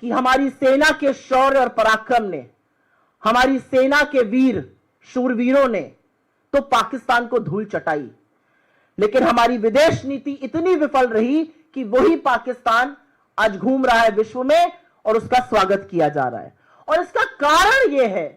कि हमारी सेना के शौर्य और पराक्रम ने, हमारी सेना के वीर शूरवीरों ने तो पाकिस्तान को धूल चटाई, लेकिन हमारी विदेश नीति इतनी विफल रही कि वही पाकिस्तान आज घूम रहा है विश्व में और उसका स्वागत किया जा रहा है। और इसका कारण यह है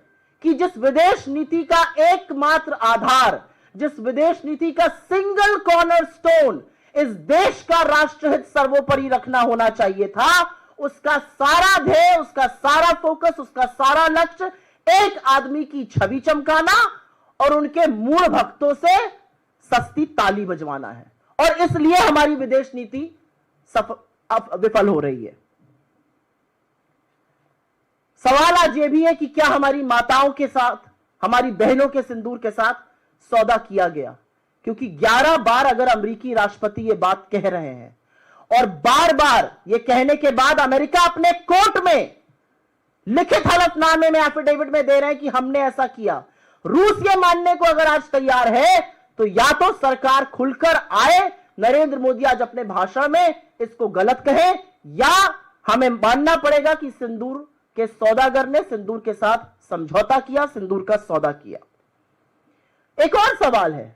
कि जिस विदेश नीति का एकमात्र आधार, जिस विदेश नीति का सिंगल कॉर्नरस्टोन इस देश का राष्ट्रहित सर्वोपरि रखना होना चाहिए था, उसका सारा ध्येय, उसका सारा फोकस, उसका सारा लक्ष्य एक आदमी की छवि चमकाना और उनके मूल भक्तों से सस्ती ताली बजवाना है। और इसलिए हमारी विदेश नीति विफल हो रही है। सवाल आज यह भी है कि क्या हमारी माताओं के साथ, हमारी बहनों के सिंदूर के साथ सौदा किया गया? क्योंकि 11 बार अगर अमेरिकी राष्ट्रपति यह बात कह रहे हैं और बार बार यह कहने के बाद अमेरिका अपने कोर्ट में लिखित हलफनामे में, एफिडेविट में दे रहे हैं कि हमने ऐसा किया, रूस यह मानने को अगर आज तैयार है तो या तो सरकार खुलकर आए, नरेंद्र मोदी आज अपने भाषण में इसको गलत कहे, या हमें मानना पड़ेगा कि सिंदूर के सौदागर ने सिंदूर के साथ समझौता किया, सिंदूर का सौदा किया। एक और सवाल है,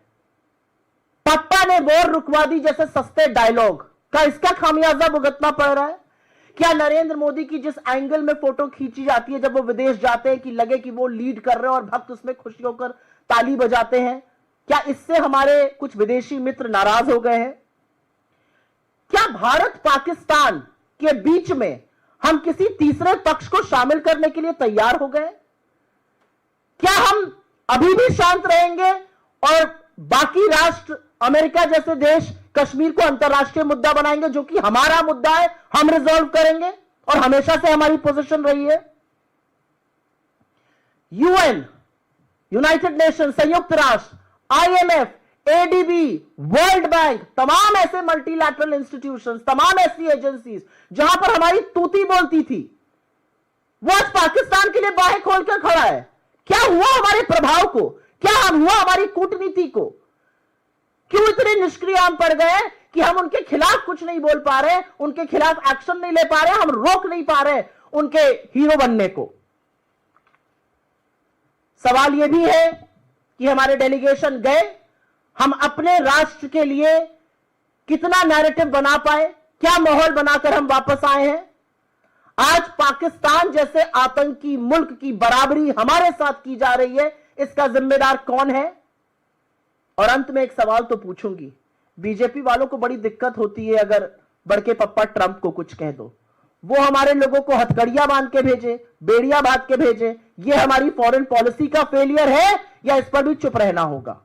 पप्पा ने वॉर रुकवा दी जैसे सस्ते डायलॉग का इसका खामियाजा भुगतना पड़ रहा है? क्या नरेंद्र मोदी की जिस एंगल में फोटो खींची जाती है जब वो विदेश जाते हैं कि लगे कि वो लीड कर रहे हैं और भक्त उसमें खुशी होकर ताली बजाते हैं, क्या इससे हमारे कुछ विदेशी मित्र नाराज हो गए हैं? क्या भारत पाकिस्तान के बीच में हम किसी तीसरे पक्ष को शामिल करने के लिए तैयार हो गए? क्या हम अभी भी शांत रहेंगे और बाकी राष्ट्र, अमेरिका जैसे देश कश्मीर को अंतरराष्ट्रीय मुद्दा बनाएंगे जो कि हमारा मुद्दा है, हम रिजॉल्व करेंगे? और हमेशा से हमारी पोजीशन रही है। यूएन, यूनाइटेड नेशन, संयुक्त राष्ट्र, आईएमएफ, एडीबी, वर्ल्ड बैंक, तमाम ऐसे मल्टीलैटरल इंस्टीट्यूशंस, तमाम ऐसी एजेंसीज जहां पर हमारी तूती बोलती थी, वो आज पाकिस्तान के लिए बाहें खोलकर खड़ा है। क्या हुआ हमारे प्रभाव को? क्या हम हुआ हमारी कूटनीति को? क्यों इतने निष्क्रिय हम पड़ गए कि हम उनके खिलाफ कुछ नहीं बोल पा रहे, उनके खिलाफ एक्शन नहीं ले पा रहे, हम रोक नहीं पा रहे उनके हीरो बनने को? सवाल यह भी है कि हमारे डेलीगेशन गए, हम अपने राष्ट्र के लिए कितना नैरेटिव बना पाए, क्या माहौल बनाकर हम वापस आए हैं? आज पाकिस्तान जैसे आतंकी मुल्क की बराबरी हमारे साथ की जा रही है, इसका जिम्मेदार कौन है? और अंत में एक सवाल तो पूछूंगी, बीजेपी वालों को बड़ी दिक्कत होती है अगर बड़के पप्पा ट्रंप को कुछ कह दो, वो हमारे लोगों को हथकड़ियां बांध के भेजे, बेड़ियां बांध के भेजे, ये हमारी फॉरेन पॉलिसी का फेलियर है या इस पर भी चुप रहना होगा?